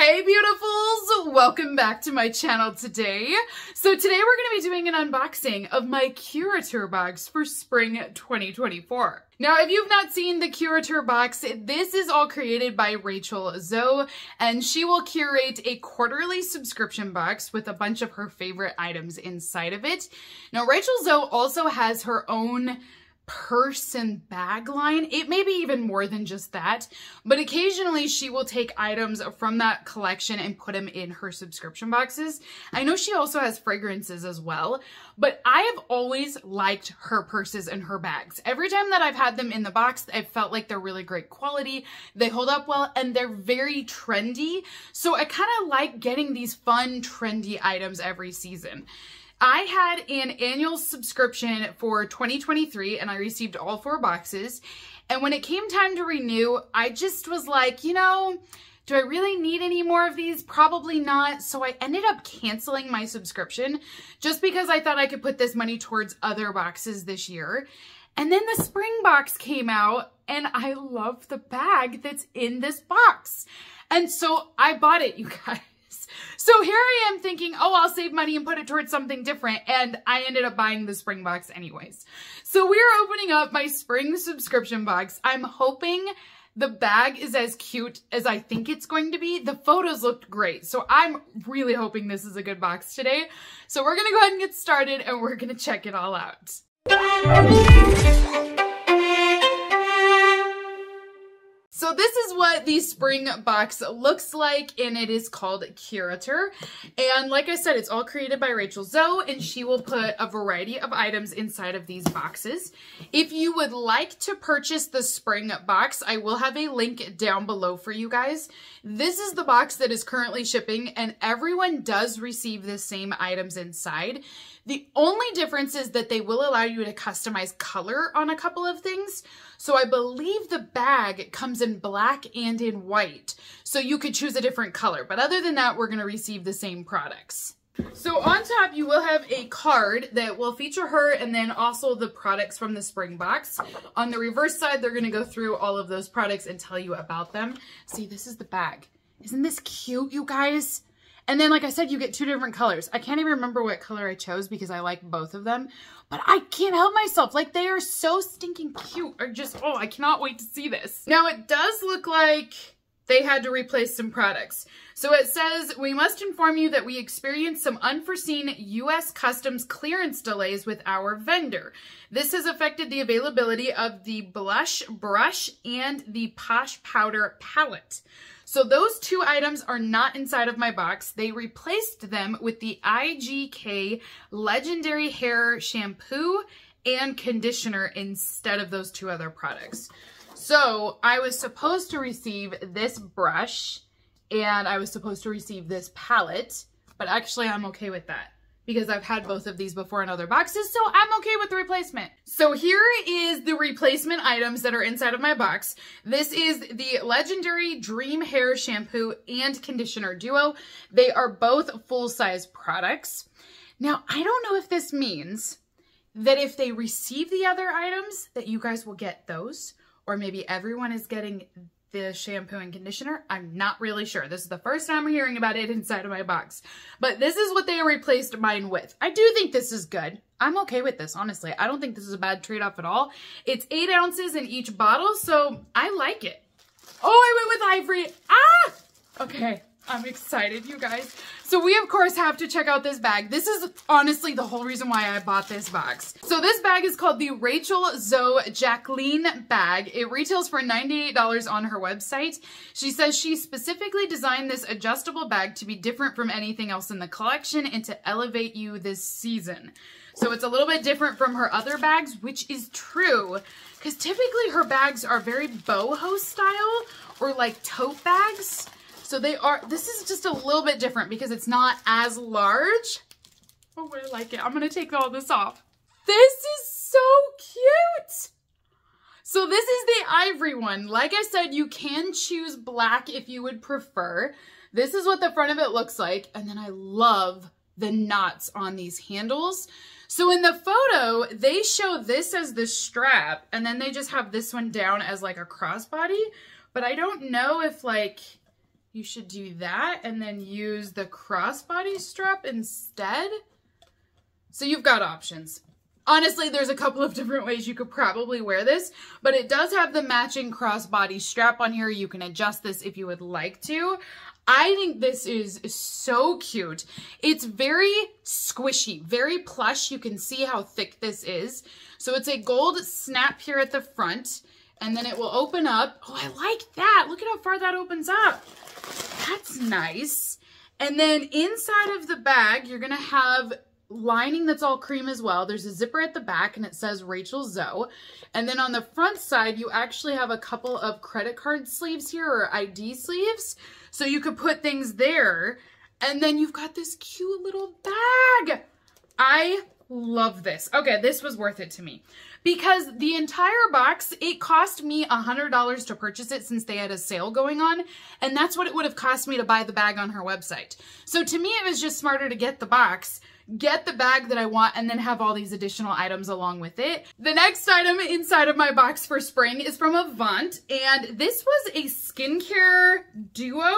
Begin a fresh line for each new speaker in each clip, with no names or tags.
Hey beautifuls, welcome back to my channel today. So today we're going to be doing an unboxing of my Curateur box for spring 2024. Now, if you've not seen the Curateur box, this is all created by Rachel Zoe, and she will curate a quarterly subscription box with a bunch of her favorite items inside of it. Now, Rachel Zoe also has her own purse and bag line. It may be even more than just that, but occasionally she will take items from that collection and put them in her subscription boxes. I know she also has fragrances as well, but I have always liked her purses and her bags. Every time that I've had them in the box, I've felt like they're really great quality, they hold up well, and they're very trendy. So I kind of like getting these fun, trendy items every season. I had an annual subscription for 2023 and I received all 4 boxes. And when it came time to renew, I just was like, you know, do I really need any more of these? Probably not. So I ended up canceling my subscription just because I thought I could put this money towards other boxes this year. And then the spring box came out and I love the bag that's in this box. And so I bought it, you guys. So here I am thinking, oh, I'll save money and put it towards something different. And I ended up buying the spring box anyways. So we're opening up my spring subscription box. I'm hoping the bag is as cute as I think it's going to be. The photos looked great. So I'm really hoping this is a good box today. So we're going to go ahead and get started and we're going to check it all out. So this is what the spring box looks like, and it is called Curateur. And like I said, it's all created by Rachel Zoe, and she will put a variety of items inside of these boxes. If you would like to purchase the spring box, I will have a link down below for you guys. This is the box that is currently shipping, and everyone does receive the same items inside. The only difference is that they will allow you to customize color on a couple of things. So I believe the bag comes in black and in white. So you could choose a different color. But other than that, we're going to receive the same products. So on top, you will have a card that will feature her and then also the products from the spring box. On the reverse side, they're going to go through all of those products and tell you about them. See, this is the bag. Isn't this cute, you guys? And then, like I said, you get 2 different colors. I can't even remember what color I chose because I like both of them. But I can't help myself. Like, they are so stinking cute. Or just, oh, I cannot wait to see this. Now, it does look like they had to replace some products. So it says, we must inform you that we experienced some unforeseen U.S. Customs clearance delays with our vendor. This has affected the availability of the blush brush and the Posh powder palette. So those 2 items are not inside of my box. They replaced them with the IGK Legendary Hair Shampoo and Conditioner instead of those 2 other products. So I was supposed to receive this brush and I was supposed to receive this palette, but actually I'm okay with that because I've had both of these before in other boxes, so I'm okay with the replacement. So here is the replacement items that are inside of my box. This is the Legendary Dream Hair Shampoo and Conditioner Duo. They are both full-size products. Now, I don't know if this means that if they receive the other items, that you guys will get those, or maybe everyone is getting the shampoo and conditioner. I'm not really sure. This is the first time I'm hearing about it inside of my box. But this is what they replaced mine with. I do think this is good. I'm okay with this, honestly. I don't think this is a bad trade-off at all. It's 8 ounces in each bottle, so I like it. Oh, I went with ivory. Ah! Okay. I'm excited, you guys. So we, of course, have to check out this bag. This is honestly the whole reason why I bought this box. So this bag is called the Rachel Zoe Jacqueline bag. It retails for $98 on her website. She says she specifically designed this adjustable bag to be different from anything else in the collection and to elevate you this season. So it's a little bit different from her other bags, which is true, because typically her bags are very boho style or like tote bags. So they are, this is just a little bit different because it's not as large. Oh, I like it. I'm going to take all this off. This is so cute. So this is the ivory one. Like I said, you can choose black if you would prefer. This is what the front of it looks like. And then I love the knots on these handles. So in the photo, they show this as the strap and then they just have this one down as like a crossbody. But I don't know if like you should do that and then use the crossbody strap instead. So you've got options. Honestly, there's a couple of different ways you could probably wear this, but it does have the matching crossbody strap on here. You can adjust this if you would like to. I think this is so cute. It's very squishy, very plush. You can see how thick this is. So it's a gold snap here at the front, and then it will open up. Oh, I like that. Look at how far that opens up. That's nice. And then inside of the bag, you're gonna have lining that's all cream as well. There's a zipper at the back and it says Rachel Zoe. And then on the front side, you actually have a couple of credit card sleeves here, or ID sleeves. So you could put things there. And then you've got this cute little bag. I love this. Okay, this was worth it to me. Because the entire box, it cost me $100 to purchase it since they had a sale going on. And that's what it would have cost me to buy the bag on her website. So to me, it was just smarter to get the box, get the bag that I want, and then have all these additional items along with it. The next item inside of my box for spring is from Avant, and this was a skincare duo.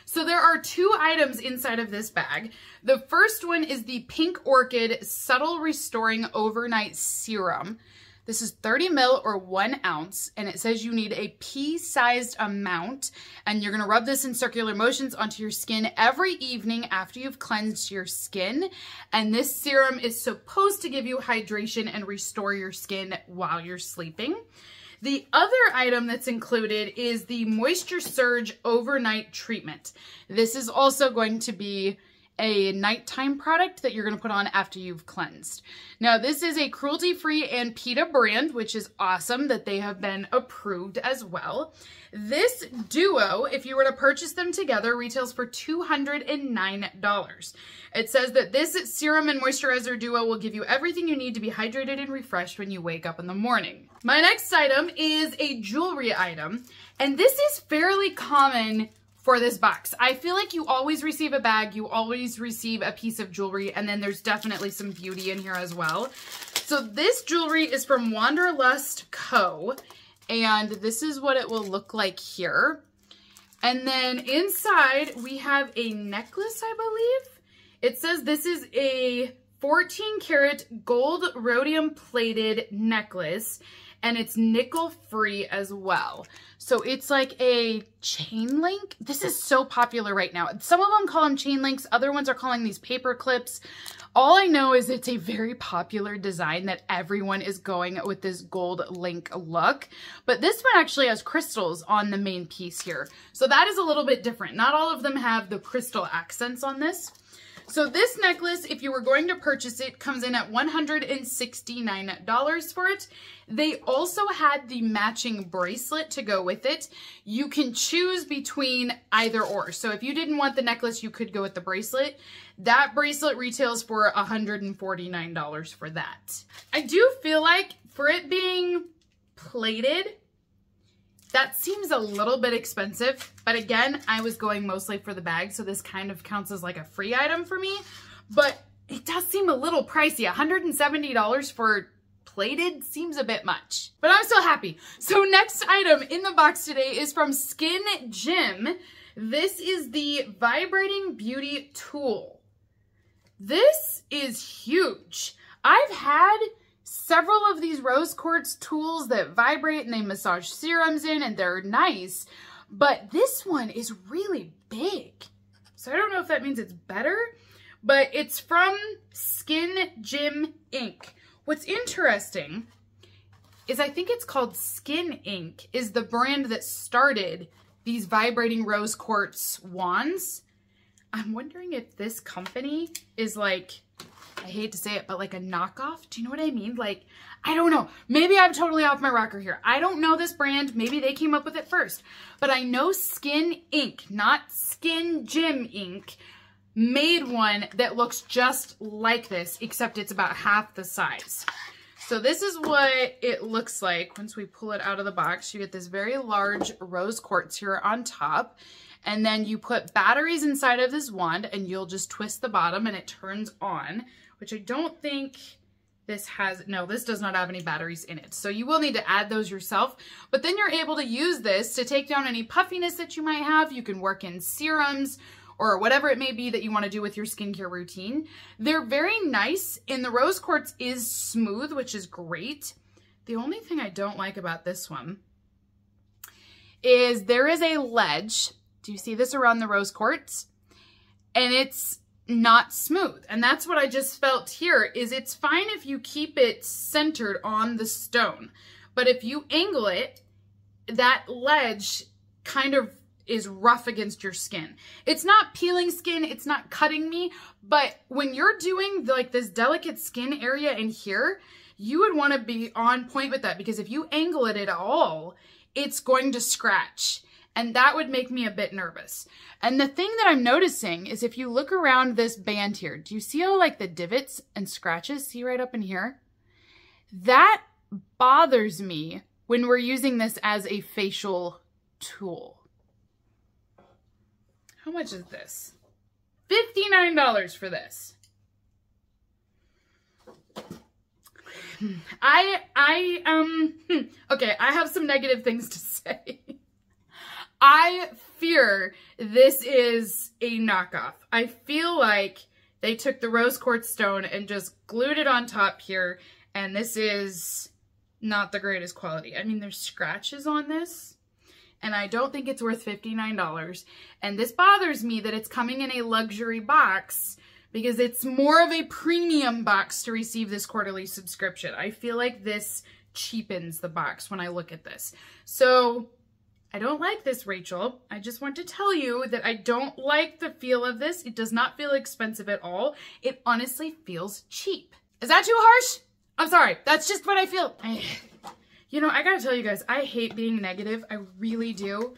So there are 2 items inside of this bag. The first one is the Pink Orchid Subtle Restoring Overnight Serum. This is 30 ml or 1 ounce, and it says you need a pea-sized amount, and you're gonna rub this in circular motions onto your skin every evening after you've cleansed your skin. And this serum is supposed to give you hydration and restore your skin while you're sleeping. The other item that's included is the Moisture Surge Overnight Treatment. This is also going to be a nighttime product that you're going to put on after you've cleansed. Now, this is a cruelty-free and PETA brand, which is awesome that they have been approved as well. This duo, if you were to purchase them together, retails for $209. It says that this serum and moisturizer duo will give you everything you need to be hydrated and refreshed when you wake up in the morning. My next item is a jewelry item, and this is fairly common for this box. I feel like you always receive a bag, you always receive a piece of jewelry, and then there's definitely some beauty in here as well. So this jewelry is from Wanderlust Co. And this is what it will look like here. And then inside we have a necklace, I believe. It says this is a 14 karat gold rhodium plated necklace, and it's nickel free as well. So it's like a chain link. This is so popular right now. Some of them call them chain links. Other ones are calling these paper clips. All I know is it's a very popular design that everyone is going with this gold link look. But this one actually has crystals on the main piece here. So that is a little bit different. Not all of them have the crystal accents on this. So this necklace, if you were going to purchase it, comes in at $169 for it. They also had the matching bracelet to go with it. You can choose between either or. So if you didn't want the necklace, you could go with the bracelet. That bracelet retails for $149 for that. I do feel like for it being plated, that seems a little bit expensive, but again, I was going mostly for the bag, so this kind of counts as like a free item for me, but it does seem a little pricey. $170 for plated seems a bit much, but I'm still happy. So next item in the box today is from Skin Gym. This is the Vibrating Beauty Tool. This is huge. I've had several of these rose quartz tools that vibrate and they massage serums in, and they're nice, but this one is really big. So I don't know if that means it's better, but it's from Skin Gym Inc. What's interesting is I think it's called Skin Inc. is the brand that started these vibrating rose quartz wands. I'm wondering if this company is like, I hate to say it, but like a knockoff. Do you know what I mean? Like, I don't know. Maybe I'm totally off my rocker here. I don't know this brand. Maybe they came up with it first. But I know Skin Inc., not Skin Gym Inc., made one that looks just like this, except it's about half the size. So this is what it looks like once we pull it out of the box. You get this very large rose quartz here on top. And then you put batteries inside of this wand and you'll just twist the bottom and it turns on, which I don't think This does not have any batteries in it. So you will need to add those yourself, but then you're able to use this to take down any puffiness that you might have. You can work in serums or whatever it may be that you want to do with your skincare routine. They're very nice, and the rose quartz is smooth, which is great. The only thing I don't like about this one is there is a ledge. Do you see this around the rose quartz? And it's not smooth. And that's what I just felt here, is it's fine if you keep it centered on the stone. But if you angle it, that ledge kind of is rough against your skin. It's not peeling skin, it's not cutting me, but when you're doing like this delicate skin area in here, you would want to be on point with that, because if you angle it at all, it's going to scratch. And that would make me a bit nervous. And the thing that I'm noticing is if you look around this band here, do you see all like the divots and scratches? See right up in here? That bothers me when we're using this as a facial tool. How much is this? $59 for this. Okay, I have some negative things to say. I fear this is a knockoff. I feel like they took the rose quartz stone and just glued it on top here, and this is not the greatest quality. I mean, there's scratches on this, and I don't think it's worth $59. And this bothers me that it's coming in a luxury box, because it's more of a premium box to receive this quarterly subscription. I feel like this cheapens the box when I look at this. So I don't like this, Rachel. I just want to tell you that I don't like the feel of this. It does not feel expensive at all. It honestly feels cheap. Is that too harsh? I'm sorry. That's just what I feel. You know, I gotta tell you guys, I hate being negative. I really do.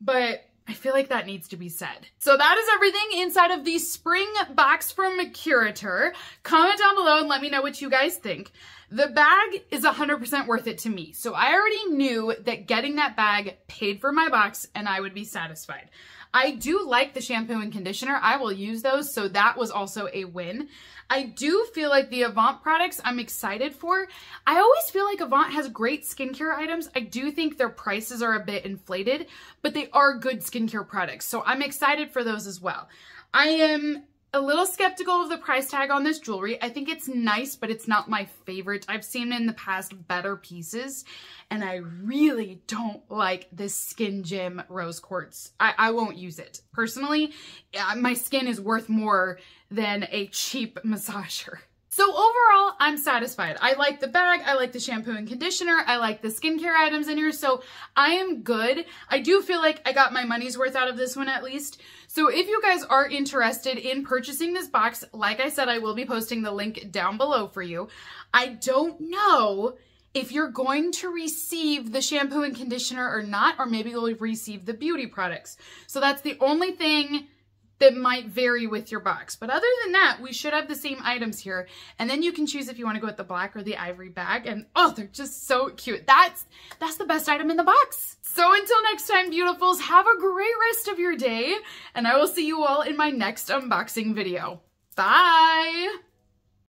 But I feel like that needs to be said. So that is everything inside of the spring box from Curateur. Comment down below and let me know what you guys think. The bag is 100% worth it to me. So I already knew that getting that bag paid for my box and I would be satisfied. I do like the shampoo and conditioner. I will use those, so that was also a win. I do feel like the Avant products I'm excited for. I always feel like Avant has great skincare items. I do think their prices are a bit inflated, but they are good skincare products. So I'm excited for those as well. I am a little skeptical of the price tag on this jewelry. I think it's nice, but it's not my favorite. I've seen in the past better pieces, and I really don't like this Skin Gem rose quartz. I won't use it. Personally, my skin is worth more than a cheap massager. So overall, I'm satisfied. I like the bag, I like the shampoo and conditioner, I like the skincare items in here, so I am good. I do feel like I got my money's worth out of this one at least. So if you guys are interested in purchasing this box, like I said, I will be posting the link down below for you. I don't know if you're going to receive the shampoo and conditioner or not, or maybe you'll receive the beauty products. So that's the only thing that might vary with your box. But other than that, we should have the same items here. And then you can choose if you want to go with the black or the ivory bag. And oh, they're just so cute. That's the best item in the box. So until next time, beautifuls, have a great rest of your day. And I will see you all in my next unboxing video. Bye.